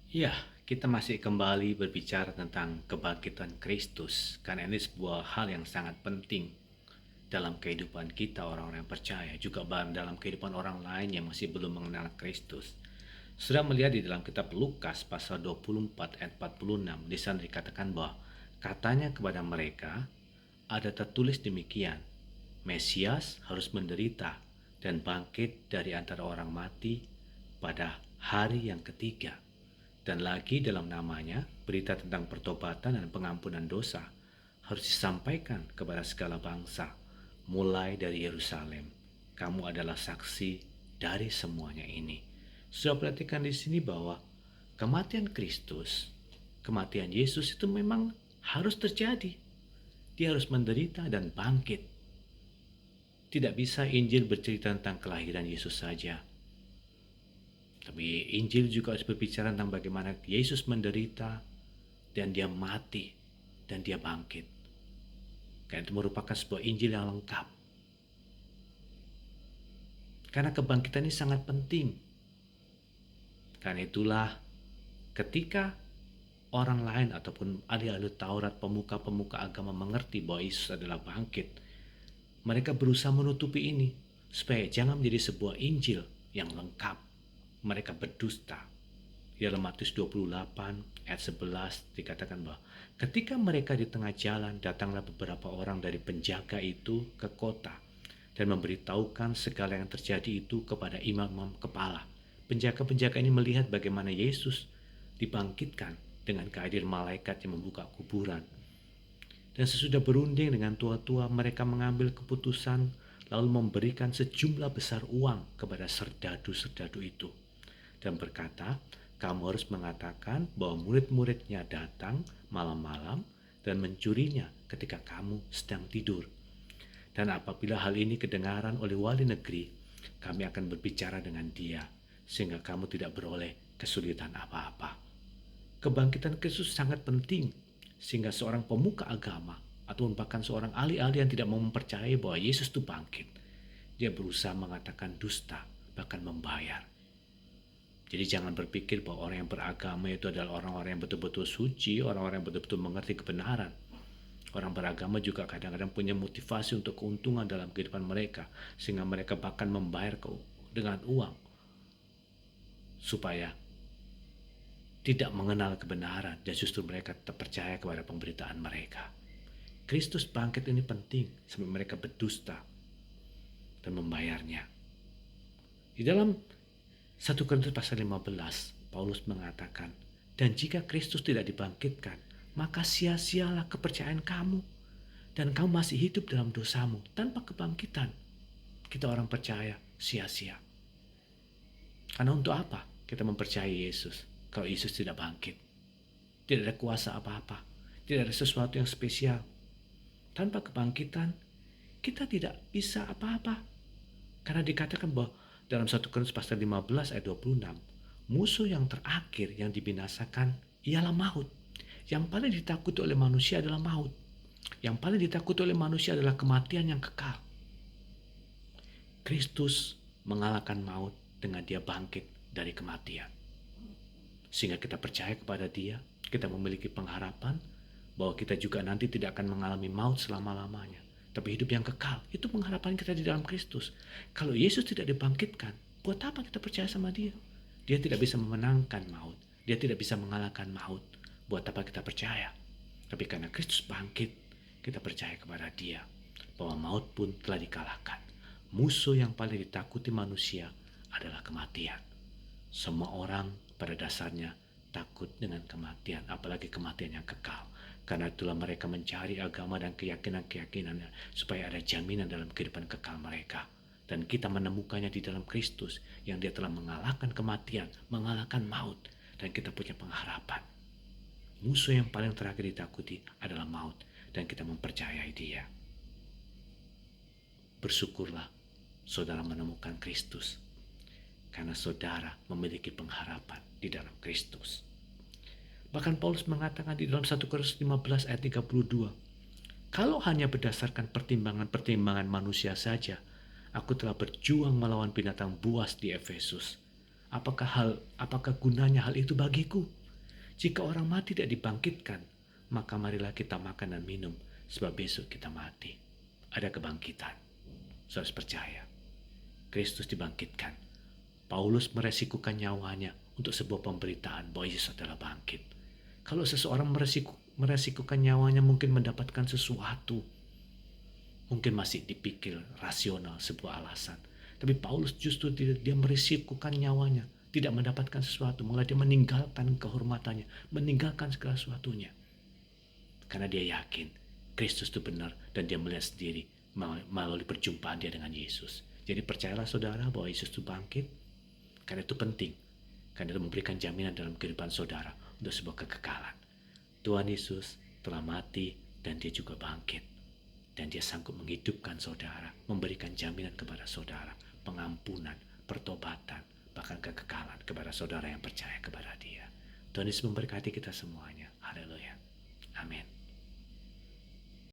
Ya, kita masih kembali berbicara tentang kebangkitan Kristus, karena ini sebuah hal yang sangat penting dalam kehidupan kita orang-orang yang percaya, juga dalam kehidupan orang lain yang masih belum mengenal Kristus. Sudah melihat di dalam kitab Lukas pasal 24 ayat 46, di sana dikatakan bahwa katanya kepada mereka, ada tertulis demikian, Mesias harus menderita dan bangkit dari antara orang mati pada hari yang ketiga. Dan lagi dalam namanya, berita tentang pertobatan dan pengampunan dosa harus disampaikan kepada segala bangsa, mulai dari Yerusalem. Kamu adalah saksi dari semuanya ini. Sudah perhatikan di sini bahwa kematian Kristus, kematian Yesus itu memang harus terjadi. Dia harus menderita dan bangkit. Tidak bisa Injil bercerita tentang kelahiran Yesus saja, tapi Injil juga harus berbicara tentang bagaimana Yesus menderita dan dia mati dan dia bangkit. Karena itu merupakan sebuah Injil yang lengkap. Karena kebangkitan ini sangat penting. Karena itulah ketika orang lain ataupun ahli-ahli Taurat, pemuka-pemuka agama mengerti bahwa Yesus adalah bangkit, mereka berusaha menutupi ini supaya jangan menjadi sebuah Injil yang lengkap. Mereka berdusta. Di dalam Matius 28 ayat 11 dikatakan bahwa ketika mereka di tengah jalan, datanglah beberapa orang dari penjaga itu ke kota dan memberitahukan segala yang terjadi itu kepada imam-imam kepala. Penjaga-penjaga ini melihat bagaimana Yesus dibangkitkan dengan kehadiran malaikat yang membuka kuburan. Dan sesudah berunding dengan tua-tua, mereka mengambil keputusan lalu memberikan sejumlah besar uang kepada serdadu-serdadu itu. Dan berkata, kamu harus mengatakan bahwa murid-muridnya datang malam-malam dan mencurinya ketika kamu sedang tidur. Dan apabila hal ini kedengaran oleh wali negeri, kami akan berbicara dengan dia, sehingga kamu tidak beroleh kesulitan apa-apa. Kebangkitan Kristus sangat penting, sehingga seorang pemuka agama, atau bahkan seorang ahli-ahli yang tidak mau mempercayai bahwa Yesus itu bangkit, dia berusaha mengatakan dusta, bahkan membayar. Jadi jangan berpikir bahwa orang yang beragama itu adalah orang-orang yang betul-betul suci, orang-orang yang betul-betul mengerti kebenaran. Orang beragama juga kadang-kadang punya motivasi untuk keuntungan dalam kehidupan mereka, sehingga mereka bahkan membayar dengan uang supaya tidak mengenal kebenaran dan justru mereka tetap percaya kepada pemberitaan mereka. Kristus bangkit ini penting sampai mereka berdusta dan membayarnya. Di dalam 1 Korintus pasal 15, Paulus mengatakan, dan jika Kristus tidak dibangkitkan, maka sia-sialah kepercayaan kamu, dan kamu masih hidup dalam dosamu. Tanpa kebangkitan, kita orang percaya sia-sia. Karena untuk apa kita mempercayai Yesus kalau Yesus tidak bangkit? Tidak ada kuasa apa-apa, tidak ada sesuatu yang spesial. Tanpa kebangkitan, kita tidak bisa apa-apa. Karena dikatakan bahwa dalam 1 Korintus pasal 15 ayat 26, musuh yang terakhir yang dibinasakan ialah maut. Yang paling ditakuti oleh manusia adalah maut. Yang paling ditakuti oleh manusia adalah kematian yang kekal. Kristus mengalahkan maut dengan dia bangkit dari kematian. Sehingga kita percaya kepada dia, kita memiliki pengharapan bahwa kita juga nanti tidak akan mengalami maut selama-lamanya, tapi hidup yang kekal. Itu pengharapan kita di dalam Kristus. Kalau Yesus tidak dibangkitkan, buat apa kita percaya sama dia? Dia tidak bisa memenangkan maut, dia tidak bisa mengalahkan maut. Buat apa kita percaya? Tapi karena Kristus bangkit, kita percaya kepada dia bahwa maut pun telah dikalahkan. Musuh yang paling ditakuti manusia adalah kematian. Semua orang pada dasarnya takut dengan kematian, apalagi kematian yang kekal. Karena itulah mereka mencari agama dan keyakinan-keyakinannya supaya ada jaminan dalam kehidupan kekal mereka. Dan kita menemukannya di dalam Kristus yang dia telah mengalahkan kematian, mengalahkan maut. Dan kita punya pengharapan. Musuh yang paling terakhir ditakuti adalah maut. Dan kita mempercayai dia. Bersyukurlah saudara menemukan Kristus. Karena saudara memiliki pengharapan di dalam Kristus. Bahkan Paulus mengatakan di dalam 1 Korintus 15 ayat 32, kalau hanya berdasarkan pertimbangan-pertimbangan manusia saja, aku telah berjuang melawan binatang buas di Efesus. Apakah gunanya hal itu bagiku? Jika orang mati tidak dibangkitkan, maka marilah kita makan dan minum, sebab besok kita mati. Ada kebangkitan. Saudara harus percaya. Kristus dibangkitkan. Paulus meresikukan nyawanya untuk sebuah pemberitaan bahwa Yesus adalah bangkit. Kalau seseorang meresikukan nyawanya mungkin mendapatkan sesuatu, mungkin masih dipikir rasional sebuah alasan. Tapi Paulus justru dia meresikukan nyawanya, tidak mendapatkan sesuatu, malah dia meninggalkan kehormatannya, meninggalkan segala sesuatunya. Karena dia yakin Kristus itu benar dan dia melihat sendiri melalui perjumpaan dia dengan Yesus. Jadi percayalah saudara bahwa Yesus itu bangkit, karena itu penting. Karena itu memberikan jaminan dalam kehidupan saudara untuk sebuah kekekalan. Tuhan Yesus telah mati dan dia juga bangkit. Dan dia sanggup menghidupkan saudara, memberikan jaminan kepada saudara, pengampunan, pertobatan, bahkan kekekalan kepada saudara yang percaya kepada dia. Tuhan Yesus memberkati kita semuanya. Haleluya. Amin.